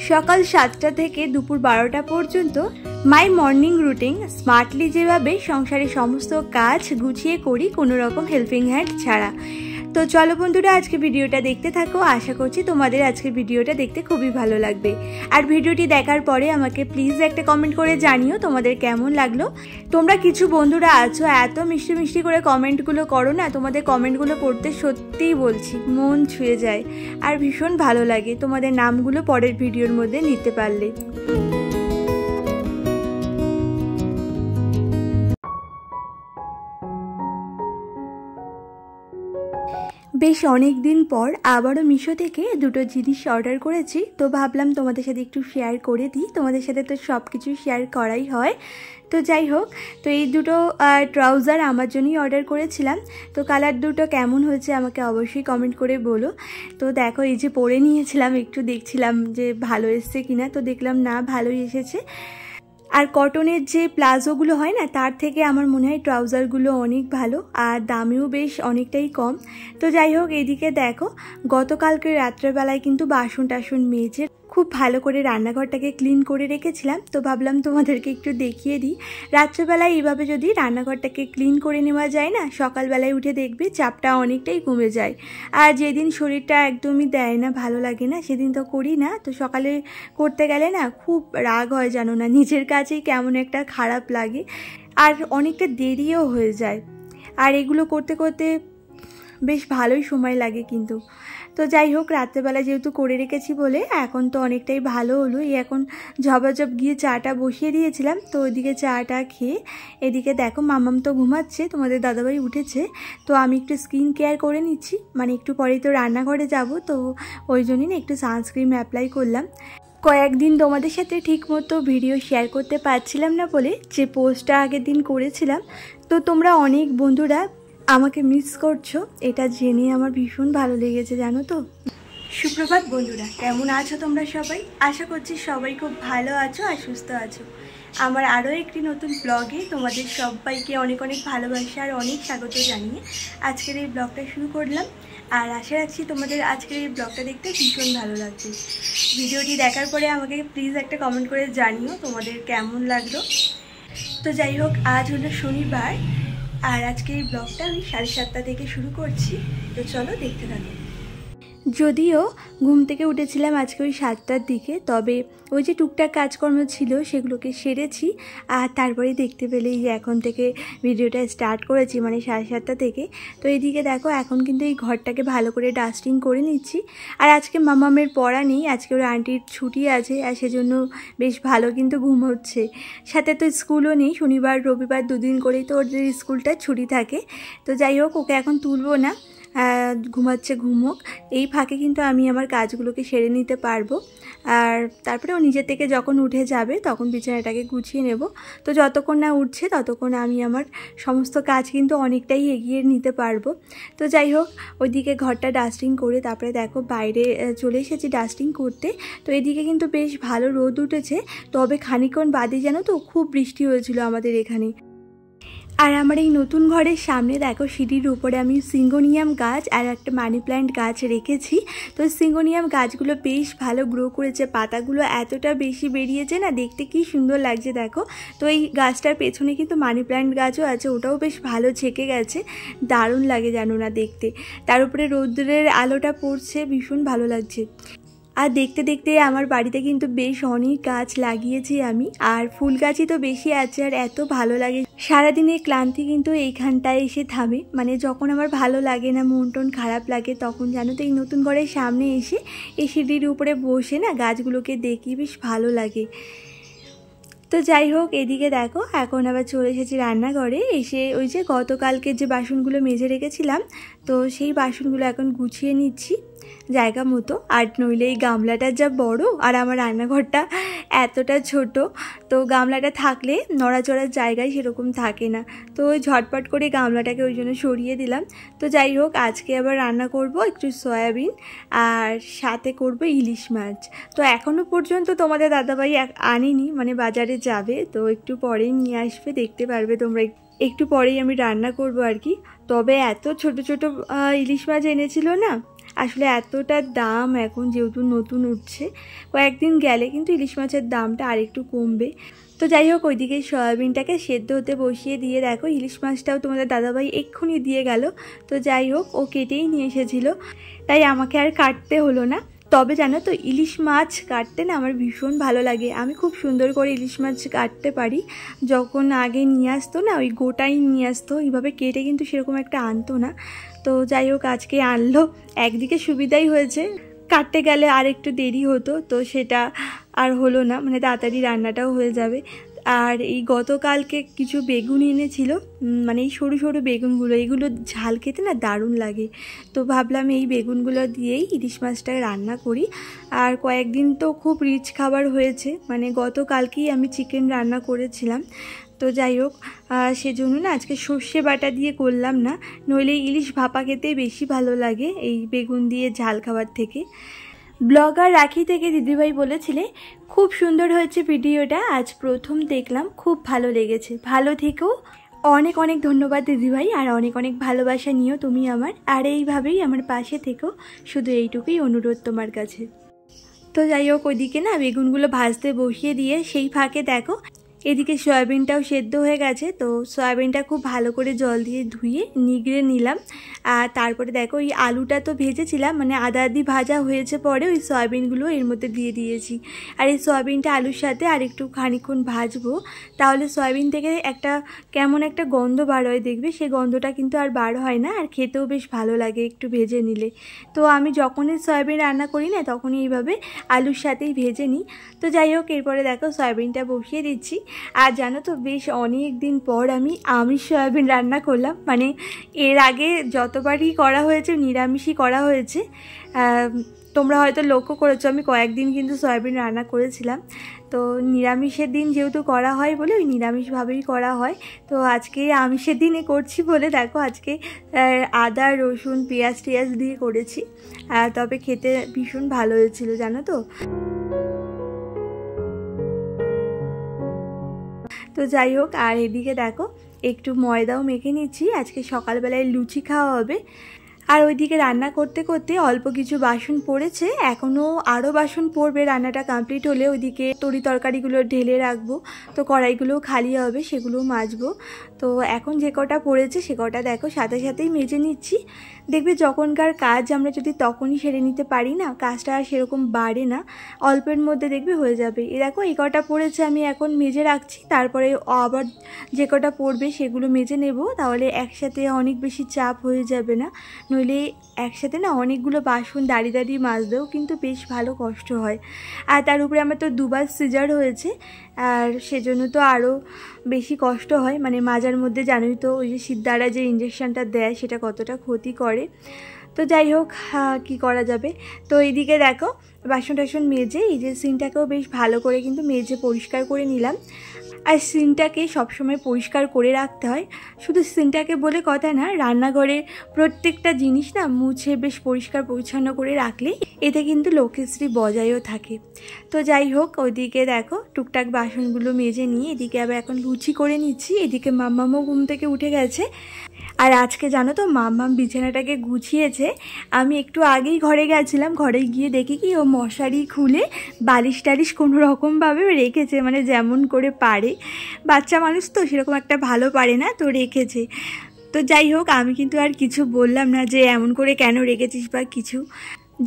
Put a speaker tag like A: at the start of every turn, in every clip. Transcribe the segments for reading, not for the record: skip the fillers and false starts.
A: সকাল 7টা থেকে দুপুর 12টা পর্যন্ত মাই মর্নিং রুটিন স্মার্টলি যেভাবে সংসারে সমস্ত কাজ গুছিয়ে করি কোনো রকম হেল্পিং হ্যান্ড ছাড়া। তো চলো বন্ধুরা, আজকে ভিডিওটা দেখতে থাকো। আশা করছি তোমাদের আজকের ভিডিওটা দেখতে খুবই ভালো লাগবে। আর ভিডিওটি দেখার পরে আমাকে প্লিজ একটা কমেন্ট করে জানিও তোমাদের কেমন লাগলো। তোমরা কিছু বন্ধুরা আছো এত মিষ্টি মিষ্টি করে কমেন্টগুলো করো না, তোমাদের কমেন্টগুলো পড়তে সত্যিই বলছি মন ছুঁয়ে যায় আর ভীষণ ভালো লাগে তোমাদের নামগুলো পরের ভিডিওর মধ্যে নিতে পারলে। বেশ অনেক দিন পর আবারও মিশো থেকে দুটো জিনিস অর্ডার করেছি, তো ভাবলাম তোমাদের সাথে একটু শেয়ার করে দিই। তোমাদের সাথে তো সব কিছু শেয়ার করাই হয়। তো যাই হোক, তো এই দুটো ট্রাউজার আমার জন্যই অর্ডার করেছিলাম। তো কালার দুটো কেমন হয়েছে আমাকে অবশ্যই কমেন্ট করে বলো। তো দেখো, এই যে পরে নিয়েছিলাম, একটু দেখছিলাম যে ভালো এসছে কিনা, তো দেখলাম না ভালোই এসেছে। আর কটনের যে প্লাজোগুলো হয় না, তার থেকে আমার মনে হয় ট্রাউজারগুলো অনেক ভালো আর দামেও বেশ অনেকটাই কম। তো যাই হোক, এইদিকে দেখো, গতকালকে রাত্রেবেলায় কিন্তু বাসন টাসন মেজে খুব ভালো করে রান্নাঘরটাকে ক্লিন করে রেখেছিলাম। তো ভাবলাম তোমাদেরকে একটু দেখিয়ে দিই। রাত্রেবেলায় এইভাবে যদি রান্নাঘরটাকে ক্লিন করে নেওয়া যায় না, সকালবেলায় উঠে দেখবে চাপটা অনেকটাই কমে যায়। আর যেদিন শরীরটা একদমই দেয় না, ভালো লাগে না, সেদিন তো করি না। তো সকালে করতে গেলে না খুব রাগ হয়, জানো না, নিজের কাছেই কেমন একটা খারাপ লাগে আর অনেকটা দেরিও হয়ে যায়। আর এগুলো করতে করতে বেশ ভালোই সময় লাগে কিন্তু। তো যাই হোক, রাত্রেবেলা যেহেতু করে রেখেছি বলে এখন তো অনেকটাই ভালো হলো। এখন ঝপাঝপ গিয়ে চাটা বসিয়ে দিয়েছিলাম। তো ওইদিকে চাটা খেয়ে এদিকে দেখো মামাম তো ঘুমাচ্ছে, তোমাদের দাদাভাই উঠেছে। তো আমি একটু স্কিন কেয়ার করে নিচ্ছি, মানে একটু পরেই তো রান্নাঘরে যাব, তো ওই জন্যই না একটু সানস্ক্রিন অ্যাপ্লাই করলাম। কয়েকদিন তোমাদের সাথে ঠিকমতো ভিডিও শেয়ার করতে পারছিলাম না বলে যে পোস্টটা আগের দিন করেছিলাম, তো তোমরা অনেক বন্ধুরা আমাকে মিস করছো, এটা জেনে আমার ভীষণ ভালো লেগেছে, জানো তো। সুপ্রভাত বন্ধুরা, কেমন আছো তোমরা সবাই? আশা করছি সবাই খুব ভালো আছো আর সুস্থ আছো। আমার আরও একটি নতুন ব্লগে তোমাদের সবাইকে অনেক অনেক ভালোবাসা আর অনেক স্বাগত জানিয়ে আজকের এই ব্লগটা শুরু করলাম। আর আশা রাখছি তোমাদের আজকের এই ব্লগটা দেখতে ভীষণ ভালো লাগছে। ভিডিওটি দেখার পরে আমাকে প্লিজ একটা কমেন্ট করে জানিও তোমাদের কেমন লাগলো। তো যাই হোক, আজ হলো শনিবার আর আজকে এই ব্লগটা আমি 7:30 থেকে শুরু করছি। তো চলো দেখতে থাকো। যদিও ঘুম থেকে উঠেছিলাম আজকে ওই 7টার দিকে, তবে ওই যে টুকটাক কাজকর্ম ছিল সেগুলোকে সেরেছি। আর তারপরে দেখতে পেলেই যে এখন থেকে ভিডিওটা স্টার্ট করেছি, মানে 7:30 থেকে। তো এইদিকে দেখো, এখন কিন্তু এই ঘরটাকে ভালো করে ডাস্টিং করে নিচ্ছি। আর আজকে মামামের পড়া নেই, আজকে ওর আন্টির ছুটি আছে, আর সেজন্য বেশ ভালো কিন্তু ঘুম হচ্ছে। সাথে তো স্কুলও নেই, শনিবার রবিবার দুদিন করেই তো ওদের স্কুলটা ছুটি থাকে। তো যাই হোক, ওকে এখন তুলবো না, ঘুমাচ্ছে, ঘুমোক। এই ফাঁকে কিন্তু আমি আমার কাজগুলোকে সেরে নিতে পারবো। আর তারপরে ও নিজের থেকে যখন উঠে যাবে তখন বিছানাটাকে গুছিয়ে নেব। তো যতক্ষণ না উঠছে ততক্ষণ আমি আমার সমস্ত কাজ কিন্তু অনেকটাই এগিয়ে নিতে পারবো। তো যাই হোক, ওইদিকে ঘরটা ডাস্টিং করে তারপরে দেখো বাইরে চলে এসেছি ডাস্টিং করতে। তো এদিকে কিন্তু বেশ ভালো রোদ উঠেছে, তবে খানিকক্ষণ বাদে জানো তো খুব বৃষ্টি হয়েছিল আমাদের এখানে। আর আমার এই নতুন ঘরের সামনে দেখো, সিঁড়ির উপরে আমি সিঙ্গোনিয়াম গাছ আর একটা মানি প্ল্যান্ট গাছ রেখেছি। তো সিঙ্গোনিয়াম গাছগুলো বেশ ভালো গ্রো করেছে, পাতাগুলো এতটা বেশি বেরিয়েছে না, দেখতে কি সুন্দর লাগছে দেখো। তো এই গাছটার পেছনে কিন্তু মানি প্ল্যান্ট গাছও আছে, ওটাও বেশ ভালো ছেকে গেছে, দারুণ লাগে জানো না দেখতে। তার উপরে রৌদ্রের আলোটা পড়ছে, ভীষণ ভালো লাগছে। আর দেখতে দেখতে আমার বাড়িতে কিন্তু বেশ অনেক গাছ লাগিয়েছি আমি, আর ফুল গাছই তো বেশি আছে। আর এত ভালো লাগে, সারাদিনের ক্লান্তি কিন্তু এইখানটায় এসে থামে। মানে যখন আমার ভালো লাগে না, মন টন খারাপ লাগে, তখন জানো তো এই নতুন ঘরের সামনে এসে এই সিঁড়ির উপরে বসে না গাছগুলোকে দেখি, বেশ ভালো লাগে। তো যাই হোক, এদিকে দেখো এখন আবার চলে এসেছি রান্নাঘরে। এসে ওই যে গতকালকে যে বাসনগুলো মেজে রেখেছিলাম, তো সেই বাসনগুলো এখন গুছিয়ে নিচ্ছি জায়গা মতো। আর নইলে এই গামলাটা যা বড় আর আমার রান্নাঘরটা এতটা ছোট, তো গামলাটা থাকলে নড়াচড়ার জায়গায় সেরকম থাকে না। তো ওই ঝটপট করে গামলাটাকে ওই জন্য সরিয়ে দিলাম। তো যাই হোক, আজকে আবার রান্না করব একটু সয়াবিন আর সাথে করব ইলিশ মাছ। তো এখনও পর্যন্ত তোমাদের দাদাভাই আনেনি, মানে বাজারে যাবে, তো একটু পরেই নিয়ে আসবে, দেখতে পারবে তোমরা। একটু পরেই আমি রান্না করব আর কি। তবে এত ছোট ছোট ইলিশ মাছ এনেছিল না, আসলে এতটা দাম এখন যেহেতু নতুন উঠছে, কয়েকদিন গেলে কিন্তু ইলিশ মাছের দামটা আরেকটু কমবে। তো যাই হোক, ওইদিকে সয়াবিনটাকে সেদ্ধ হতে বসিয়ে দিয়ে দেখো ইলিশ মাছটাও তোমাদের দাদাভাই এক্ষুনি দিয়ে গেল। তো যাই হোক, ও কেটেই নিয়ে এসেছিলো, তাই আমাকে আর কাটতে হলো না। তবে জানো তো, ইলিশ মাছ কাটতে না আমার ভীষণ ভালো লাগে। আমি খুব সুন্দর করে ইলিশ মাছ কাটতে পারি। যখন আগে নিয়ে আসতো না, ওই গোটাই নিয়ে আসতো, এইভাবে কেটে কিন্তু সেরকম একটা আনতো না। তো যাই হোক, আজকে আনলো। একদিকে সুবিধাই হয়েছে, কাটতে গেলে আর একটু দেরি হতো, তো সেটা আর হলো না, মানে তাড়াতাড়ি রান্নাটাও হয়ে যাবে। আর এই গতকালকে কিছু বেগুন এনেছিল, মানে এই সরু সরু বেগুনগুলো, এগুলো ঝাল খেতে না দারুণ লাগে। তো ভাবলাম এই বেগুনগুলো দিয়েই ইলিশ মাছটা রান্না করি। আর কয়েকদিন তো খুব রিচ খাবার হয়েছে, মানে গতকালকেই আমি চিকেন রান্না করেছিলাম। তো যাই হোক, সেজন্য না আজকে সর্ষে বাটা দিয়ে করলাম না, নইলে ইলিশ ভাপা খেতে বেশি ভালো লাগে এই বেগুন দিয়ে ঝাল খাবার থেকে। ব্লগার রাখি থেকে দিদিভাই বলেছিলে খুব সুন্দর হয়েছে ভিডিওটা, আজ প্রথম দেখলাম, খুব ভালো লেগেছে। ভালো থেকো, অনেক অনেক ধন্যবাদ দিদিভাই, আর অনেক অনেক ভালোবাসা নিও তুমি আমার, আর এইভাবেই আমার পাশে থেকো, শুধু এইটুকুই অনুরোধ তোমার কাছে। তো যাই হোক, ওইদিকে না বেগুনগুলো ভাজতে বসিয়ে দিয়ে সেই ফাঁকে দেখো এদিকে সয়াবিনটাও সেদ্ধ হয়ে গেছে। তো সয়াবিনটা খুব ভালো করে জল দিয়ে ধুয়ে নিগড়ে নিলাম। আর তারপরে দেখো এই আলুটা তো ভেজেছিলাম, মানে আদা আদি ভাজা হয়েছে, পরে ওই সয়াবিনগুলো এর মধ্যে দিয়ে দিয়েছি। আর এই সয়াবিনটা আলুর সাথে আর একটু খানিকক্ষণ ভাজবো, তাহলে সয়াবিন থেকে একটা কেমন একটা গন্ধ বার হয়, দেখবে সেই গন্ধটা কিন্তু আর বার হয় না, আর খেতেও বেশ ভালো লাগে একটু ভেজে নিলে। তো আমি যখনই সয়াবিন রান্না করি না, তখনই এইভাবে আলুর সাথেই ভেজে নিই। তো যাই হোক, এরপরে দেখো সয়াবিনটা বসিয়ে দিচ্ছি। আর জানো তো, বেশ অনেক দিন পর আমি আমিষ সয়াবিন রান্না করলাম, মানে এর আগে যতবারই করা হয়েছে নিরামিষই করা হয়েছে। তোমরা হয়তো লক্ষ্য করেছো আমি কয়েকদিন কিন্তু সয়াবিন রান্না করেছিলাম। তো নিরামিষের দিন যেহেতু করা হয় বলে ওই নিরামিষভাবেই করা হয়। তো আজকে আমিষের দিনে করছি বলে দেখো আজকে আদা রসুন পেঁয়াজ টিয়াজ দিয়ে করেছি, তবে খেতে ভীষণ ভালো হয়েছিল জানো তো। তো যাই হোক, আর এদিকে দেখো একটু ময়দাও মেখে নিচ্ছি, আজকে সকালবেলায় লুচি খাওয়া হবে। আর ওইদিকে রান্না করতে করতে অল্প কিছু বাসন পড়েছে, এখনও আরও বাসন পড়বে রান্নাটা কমপ্লিট হলে। ওইদিকে তরি তরকারিগুলো ঢেলে রাখবো, তো কড়াইগুলোও খালি হবে, সেগুলোও মাজবো। তো এখন যে কটা পড়েছে সে কটা দেখো সাথে সাথেই মেজে নিচ্ছি। দেখবে যখনকার কাজ আমরা যদি তখনই সেরে নিতে পারি না, কাজটা আর সেরকম বাড়ে না, অল্পের মধ্যে দেখবে হয়ে যাবে। এ দেখো এই কটা পড়েছে আমি এখন মেজে রাখছি, তারপরে আবার যে কটা পড়বে সেগুলো মেজে নেব, তাহলে একসাথে অনেক বেশি চাপ হয়ে যাবে না। নইলে একসাথে না অনেকগুলো বাসন দাঁড়িয়ে দাঁড়িয়ে মাজতেও কিন্তু বেশ ভালো কষ্ট হয়। আর তার উপরে আমার তো দুবার সিজার হয়েছে, আর সেজন্য তো আরও বেশি কষ্ট হয়, মানে মাজার মধ্যে জানোই তো ওই যে সিদ্ধারা যে ইঞ্জেকশনটা দেয় সেটা কতটা ক্ষতি করে। তো যাই হোক, কি করা যাবে। তো এইদিকে দেখো বাসন টাসন মেজে এই যে সিনটাকেও বেশ ভালো করে কিন্তু মেজে পরিষ্কার করে নিলাম। আর সিনটাকে সবসময় পরিষ্কার করে রাখতে হয়, শুধু সিনটাকে বলে কথা না, রান্নাঘরে প্রত্যেকটা জিনিস না মুছে বেশ পরিষ্কার পরিচ্ছন্ন করে রাখলে এতে কিন্তু লক্ষ্মীশ্রী বজায়ও থাকে। তো যাই হোক, ওইদিকে দেখো টুকটাক বাসনগুলো মেজে নিয়ে এদিকে আবার এখন লুচি করে নিচ্ছি। এদিকে মাম্মামও ঘুম থেকে উঠে গেছে। আর আজকে জানো তো মাম্মাম বিছানাটাকে গুছিয়েছে। আমি একটু আগেই ঘরে গেছিলাম, ঘরে গিয়ে দেখি কি ও মশারি খুলে বালিশ টালিশ কোনো রকমভাবে রেখেছে, মানে যেমন করে পারে, বাচ্চা মানুষ তো সেরকম একটা ভালো পারে না, তো রেখেছে। তো যাই হোক, আমি কিন্তু আর কিছু বললাম না যে এমন করে কেন রেখেছিস বা কিছু,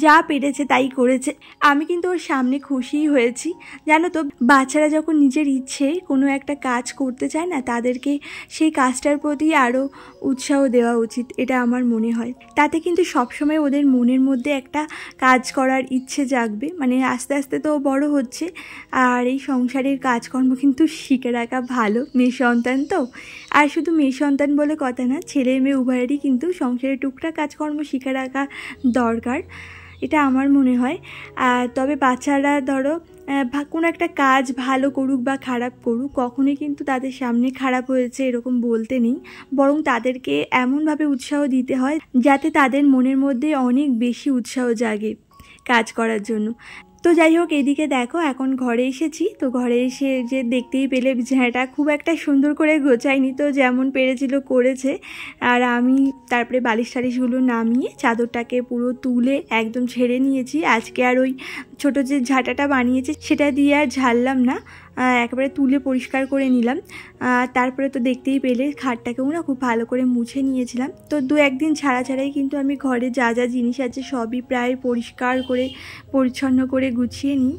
A: যা পেরেছে তাই করেছে। আমি কিন্তু ওর সামনে খুশিই হয়েছি। জানো তো, বাচ্চারা যখন নিজের ইচ্ছে কোনো একটা কাজ করতে চায় না, তাদেরকে সেই কাজটার প্রতি আরও উৎসাহ দেওয়া উচিত, এটা আমার মনে হয়। তাতে কিন্তু সবসময় ওদের মনের মধ্যে একটা কাজ করার ইচ্ছে জাগবে, মানে আস্তে আস্তে তো বড় হচ্ছে। আর এই সংসারের কাজকর্ম কিন্তু শিখে রাখা ভালো, মেয়ে সন্তান তো। আর শুধু মেয়ে সন্তান বলে কথা না, ছেলে মেয়ে উভয়েরই কিন্তু সংসারের টুকটাক কাজকর্ম শিখে রাখা দরকার, এটা আমার মনে হয়। তবে বাচ্চারা ধরো কোনো একটা কাজ ভালো করুক বা খারাপ করুক, কখনোই কিন্তু তাদের সামনে খারাপ হয়েছে এরকম বলতে নেই, বরং তাদেরকে এমনভাবে উৎসাহ দিতে হয় যাতে তাদের মনের মধ্যে অনেক বেশি উৎসাহ জাগে কাজ করার জন্য। তো যাই হোক, এদিকে দেখো এখন ঘরে এসেছি। তো ঘরে এসে যে দেখতেই পেলে বিছানাটা খুব একটা সুন্দর করে গোছায়নি, তো যেমন পেরেছিল করেছে। আর আমি তারপরে বালিশ টালিশগুলো নামিয়ে চাদরটাকে পুরো তুলে একদম ঝেড়ে নিয়েছি। আজকে আর ওই ছোটো যে ঝাঁটাটা বানিয়েছে সেটা দিয়ে আর ঝাড়লাম না, একেবারে তুলে পরিষ্কার করে নিলাম। তারপরে তো দেখতেই পেলে খাটটাকেও না খুব ভালো করে মুছে নিয়েছিলাম। তো দু একদিন ছাড়া ছাড়াই কিন্তু আমি ঘরে যা যা জিনিস আছে সবই প্রায় পরিষ্কার করে পরিচ্ছন্ন করে গুছিয়ে নিই,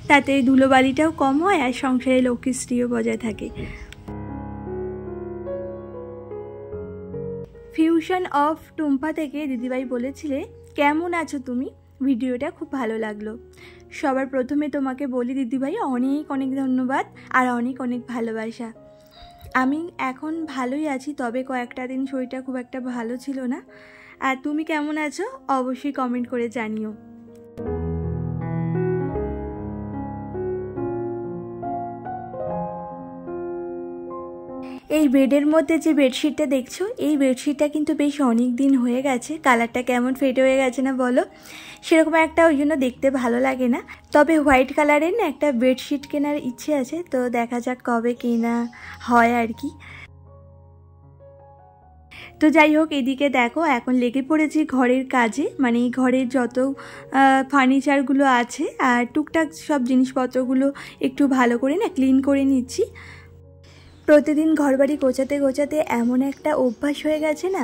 A: তাতে ধুলোবালিটাও কম হয় আর সংসারে লক্ষ্মীশ্রীও বজায় থাকে। ফিউশন অফ টুম্পা থেকে দিদিভাই বলেছিলে, কেমন আছো তুমি? ভিডিওটা খুব ভালো লাগলো। সবার প্রথমে তোমাকে বলি দিদিভাই অনেক অনেক ধন্যবাদ আর অনেক অনেক ভালোবাসা। আমি এখন ভালোই আছি, তবে কয়েকটা দিন শরীরটা খুব একটা ভালো ছিল না। আর তুমি কেমন আছো অবশ্যই কমেন্ট করে জানিও। এই বেডের মধ্যে যে বেডশিটটা দেখছো, এই বেডশিটটা কিন্তু বেশ অনেক দিন হয়ে গেছে। কালারটা কেমন ফেড হয়ে গেছে না বলো? সেরকম একটা ওই জন্য দেখতে ভালো লাগে না। তবে হোয়াইট কালারের না একটা বেডশিট কেনার ইচ্ছে আছে, তো দেখা যাক কবে কেনা হয় আর কি। তো যাই হোক, এদিকে দেখো এখন লেগে পড়েছি ঘরের কাজে, মানে ঘরের যত ফার্নিচারগুলো আছে আর টুকটাক সব জিনিসপত্রগুলো একটু ভালো করে না ক্লিন করে নিচ্ছি। প্রতিদিন ঘরবাড়ি গোছাতে গোছাতে এমন একটা অভ্যাস হয়ে গেছে না,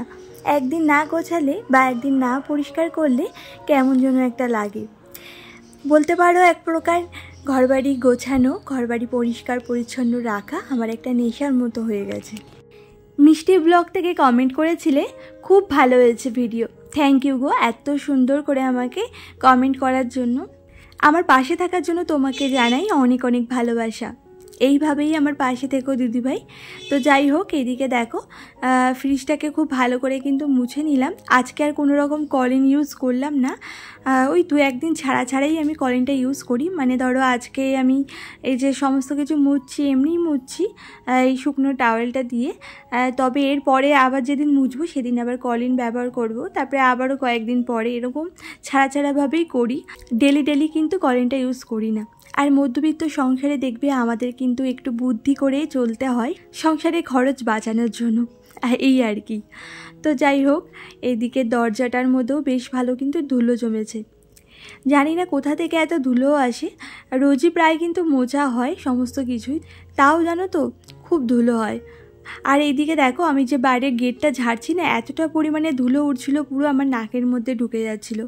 A: একদিন না গোছালে বা একদিন না পরিষ্কার করলে কেমন যেন একটা লাগে। বলতে পারো এক প্রকার ঘরবাড়ি গোছানো, ঘরবাড়ি পরিষ্কার পরিচ্ছন্ন রাখা আমার একটা নেশার মতো হয়ে গেছে। মিষ্টি ব্লগ থেকে কমেন্ট করেছিলে, খুব ভালো হয়েছে ভিডিও। থ্যাংক ইউ গো, এত সুন্দর করে আমাকে কমেন্ট করার জন্য। আমার পাশে থাকার জন্য তোমাকে জানাই অনেক অনেক ভালোবাসা। এইভাবেই আমার পাশে থেকো দিদিভাই। তো যাই হোক, এদিকে দেখো ফ্রিজটাকে খুব ভালো করে কিন্তু মুছে নিলাম। আজকে আর কোনো রকম কলিন ইউজ করলাম না, ওই দু একদিন ছাড়া ছাড়াই আমি কলিনটা ইউজ করি। মানে ধরো আজকে আমি এই যে সমস্ত কিছু মুছছি এমনিই মুছছি এই শুকনো টাওয়েলটা দিয়ে, তবে এরপরে আবার যেদিন মুছবো সেদিন আবার কলিন ব্যবহার করব। তারপরে আবারও কয়েকদিন পরে এরকম ছাড়া ছাড়াভাবেই করি, ডেলি ডেলি কিন্তু কলিনটা ইউজ করি না। আর মধ্যবিত্ত সংসারে দেখবে আমাদের কিন্তু একটু বুদ্ধি করে চলতে হয় সংসারে খরচ বাঁচানোর জন্য, এই আর কি। তো যাই হোক, এদিকে দরজাটার মধ্যেও বেশ ভালো কিন্তু ধুলো জমেছে। জানি না কোথা থেকে এত ধুলো আসে, রোজই প্রায় কিন্তু মোছা হয় সমস্ত কিছুই, তাও জানো তো খুব ধুলো হয়। আর এইদিকে দেখো আমি যে বাইরের গেটটা ঝাড়ছি না, এতটা পরিমাণে ধুলো উঠছিল পুরো আমার নাকের মধ্যে ঢুকে যাচ্ছিল।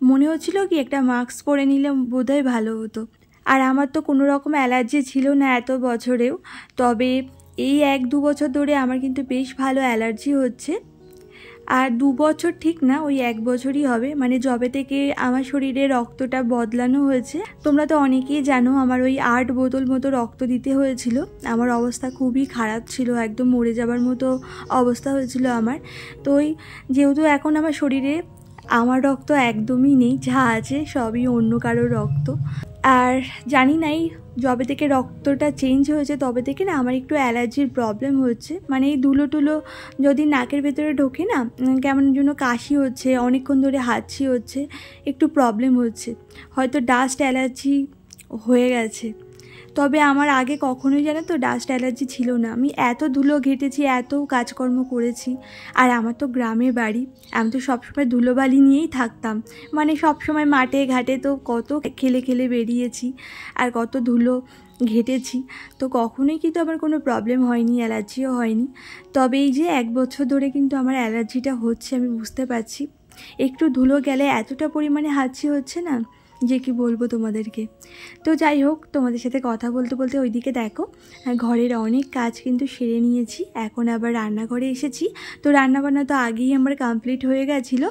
A: মনে হচ্ছিল কি একটা মাস্ক পরে নিলে বোধহয় ভালো হতো। আর আমার তো কোনো রকম অ্যালার্জি ছিল না এত বছরেও, তবে এই 1-2 বছর ধরে আমার কিন্তু বেশ ভালো অ্যালার্জি হচ্ছে। আর 2 বছর ঠিক না, ওই 1 বছরই হবে, মানে যবে থেকে আমার শরীরে রক্তটা বদলানো হয়েছে। তোমরা তো অনেকেই জানো আমার ওই 8 বোতল মতো রক্ত দিতে হয়েছিল। আমার অবস্থা খুবই খারাপ ছিল, একদম মরে যাবার মতো অবস্থা হয়েছিল আমার। তো ওই যেহেতু এখন আমার শরীরে আমার রক্ত একদমই নেই, যা আছে সবই অন্য কারোর রক্ত। আর জানি না এই যবে থেকে রক্তটা চেঞ্জ হয়েছে তবে থেকে না আমার একটু অ্যালার্জির প্রবলেম হচ্ছে। মানে এই ধুলো টুলো যদি নাকের ভেতরে ঢোকে না, কেমন যেন কাশি হচ্ছে, অনেকক্ষণ ধরে হাঁচি হচ্ছে, একটু প্রবলেম হচ্ছে, হয়তো ডাস্ট অ্যালার্জি হয়ে গেছে। তবে আমার আগে কখনোই জানো তো ডাস্ট অ্যালার্জি ছিল না। আমি এত ধুলো ঘেটেছি, এত কাজকর্ম করেছি, আর আমার তো গ্রামের বাড়ি, আমি তো সবসময় ধুলোবালি নিয়েই থাকতাম। মানে সবসময় মাঠে ঘাটে তো কত খেলে খেলে বেরিয়েছি আর কত ধুলো ঘেটেছি, তো কখনোই কিন্তু আমার কোনো প্রবলেম হয়নি, অ্যালার্জিও হয়নি। তবে এই যে 1 বছর ধরে কিন্তু আমার অ্যালার্জিটা হচ্ছে, আমি বুঝতে পারছি। একটু ধুলো গেলে এতটা পরিমাণে হাঁচি হচ্ছে না যে কি বলবো তোমাদেরকে। তো যাই হোক, তোমাদের সাথে কথা বলতে বলতে ওইদিকে দেখো ঘরের অনেক কাজ কিন্তু সেরে নিয়েছি। এখন আবার রান্নাঘরে এসেছি। তো রান্নাবান্না তো আগেই আমার কমপ্লিট হয়ে গেছিলো,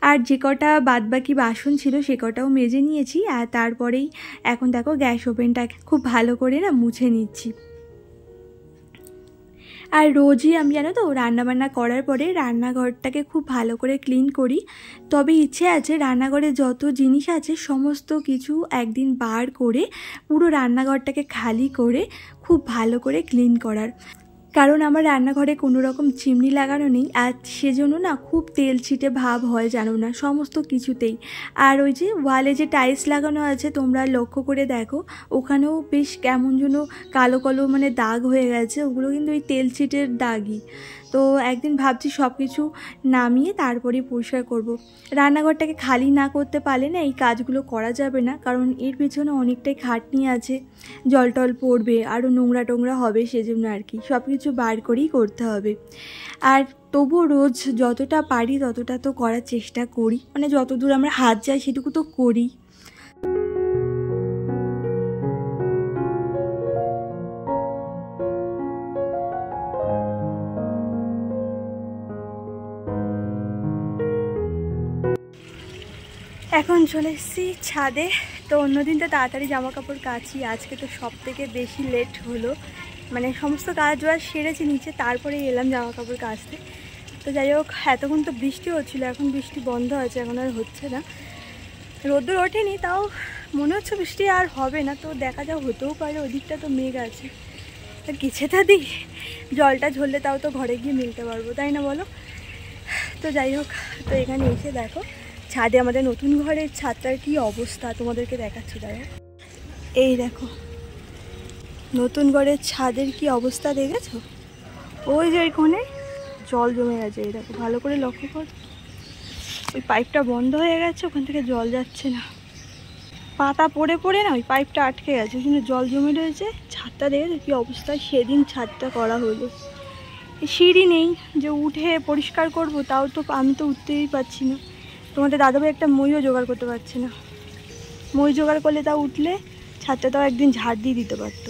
A: আর যে কটা বাদবাকি বাসন ছিল সে কটাও মেজে নিয়েছি। আর তারপরেই এখন দেখো গ্যাস ওভেনটা খুব ভালো করে না মুছে নিচ্ছি। আর রোজই আমি জানো তো রান্নাবান্না করার পরে রান্নাঘরটাকে খুব ভালো করে ক্লিন করি। তবে ইচ্ছে আছে রান্নাঘরে যত জিনিস আছে সমস্ত কিছু একদিন বার করে পুরো রান্নাঘরটাকে খালি করে খুব ভালো করে ক্লিন করার। কারণ আমার রান্নাঘরে কোনো রকম চিমনি লাগানো নেই, আর সেজন্য না খুব তেল ছিটে ভাব হয় জানো না সমস্ত কিছুতেই। আর ওই যে ওয়ালে যে টাইলস লাগানো আছে তোমরা লক্ষ্য করে দেখো, ওখানেও বেশ কেমন যেন কালো কালো মানে দাগ হয়ে গেছে, ওগুলো কিন্তু ওই তেল ছিটের দাগই। তো একদিন ভাবছি সব কিছু নামিয়ে তারপরে পরিষ্কার করব। রান্নাঘরটাকে খালি না করতে পারলে না এই কাজগুলো করা যাবে না, কারণ এর পেছনে অনেকটাই খাটনি আছে, জল টল পড়বে, আরও নোংরা টোংরা হবে, সেজন্য আর কি সব কিছু বার করেই করতে হবে। আর তবুও রোজ যতটা পারি ততটা তো করার চেষ্টা করি, মানে যতদূর আমার হাত যায় সেটুকু তো করি। এখন চলে এসেছি ছাদে। তো অন্যদিন তো তাড়াতাড়ি জামা কাপড় কাচি, আজকে তো সব থেকে বেশি লেট হলো, মানে সমস্ত কাজ বাজ সেরেছি নিচে, তারপরে এলাম জামা কাপড় কাচতে। তো যাই হোক, এতক্ষণ তো বৃষ্টি হচ্ছিলো, এখন বৃষ্টি বন্ধ আছে, এখন আর হচ্ছে না, রোদ্দুর ওঠেনি, তাও মনে হচ্ছে বৃষ্টি আর হবে না। তো দেখা যাক, হতেও পারে, ওদিকটা তো মেঘ আছে। কিছুটা দিই জলটা ঝরলে তাও তো ঘরে গিয়ে মিলতে পারবো, তাই না বলো? তো যাই হোক, তো এখানে এসে দেখো ছাদে আমাদের নতুন ঘরের ছাদটার কি অবস্থা তোমাদেরকে দেখাচ্ছি। দেখো এই দেখো নতুন ঘরের ছাদের কি অবস্থা, দেখেছো? ওই যে ওই কোণে জল জমে গেছে, এই দেখো ভালো করে লক্ষ্য কর, ওই পাইপটা বন্ধ হয়ে গেছে, ওখান থেকে জল যাচ্ছে না, পাতা পড়ে পড়ে না ওই পাইপটা আটকে গেছে, কিন্তু জল জমে রয়েছে। ছাদটা দেখেছো কি অবস্থা, সেদিন ছাদটা করা হলো, সিঁড়ি নেই যে উঠে পরিষ্কার করব, তাও তো আমি তো উঠতেই পারছি না। তোমাদের দাদাভাই একটা মইও জোগাড় করতে পারছে না, মই জোগাড় করলে তাও উঠলে ছাদটা তাও একদিন ঝাড় দিয়ে দিতে পারতো।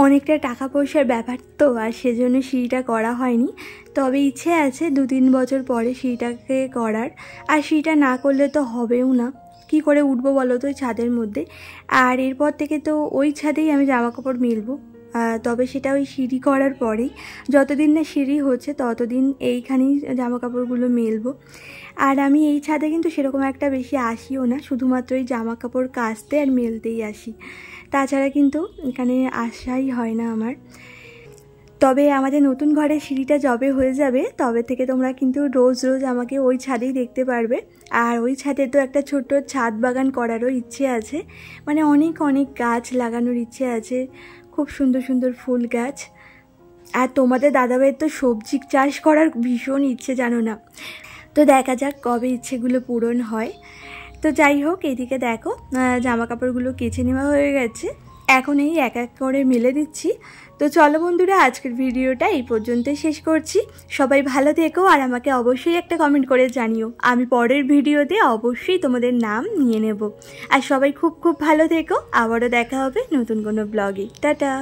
A: অনেকটা টাকা পয়সার ব্যাপার তো, আর সেজন্য সিঁড়িটা করা হয়নি, তবে ইচ্ছে আছে 2-3 বছর পরে সিঁড়িটাকে করার। আর সিঁড়িটা না করলে তো হবেও না, কি করে উঠবো বলো তো ওই ছাদের মধ্যে। আর এরপর থেকে তো ওই ছাদেই আমি জামা কাপড় মেলবো, তবে সেটা ওই সিঁড়ি করার পরেই, যতদিন না সিঁড়ি হচ্ছে ততদিন এইখানেই জামা কাপড়গুলো মেলবো। আর আমি এই ছাদে কিন্তু সেরকম একটা বেশি আসিও না, শুধুমাত্র এই জামা কাপড় কাচতে আর মেলতেই আসি, তাছাড়া কিন্তু এখানে আসাই হয় না আমার। তবে আমাদের নতুন ঘরের সিঁড়িটা যবে হয়ে যাবে তবে থেকে তোমরা কিন্তু রোজ রোজ আমাকে ওই ছাদেই দেখতে পারবে। আর ওই ছাদে তো একটা ছোট্ট ছাদ বাগান করারও ইচ্ছে আছে, মানে অনেক অনেক গাছ লাগানোর ইচ্ছে আছে, খুব সুন্দর সুন্দর ফুল গাছ। আর তোমাদের দাদাভাইয়ের তো সবজি চাষ করার ভীষণ ইচ্ছে জানো না, তো দেখা যাক কবে ইচ্ছেগুলো পূরণ হয়। তো যাই হোক, এদিকে দেখো জামা কাপড়গুলো কেচে নেওয়া হয়ে গেছে, এখন এই এক এক করে মেলে দিচ্ছি। তো চলো বন্ধুরা, আজকের ভিডিওটা এই পর্যন্তই শেষ করছি। সবাই ভালো থেকো, আর আমাকে অবশ্যই একটা কমেন্ট করে জানিও, আমি পরের ভিডিওতে অবশ্যই তোমাদের নাম নিয়ে নেব। আর সবাই খুব খুব ভালো থেকো, আবারও দেখা হবে নতুন কোনো ব্লগে। টাটা।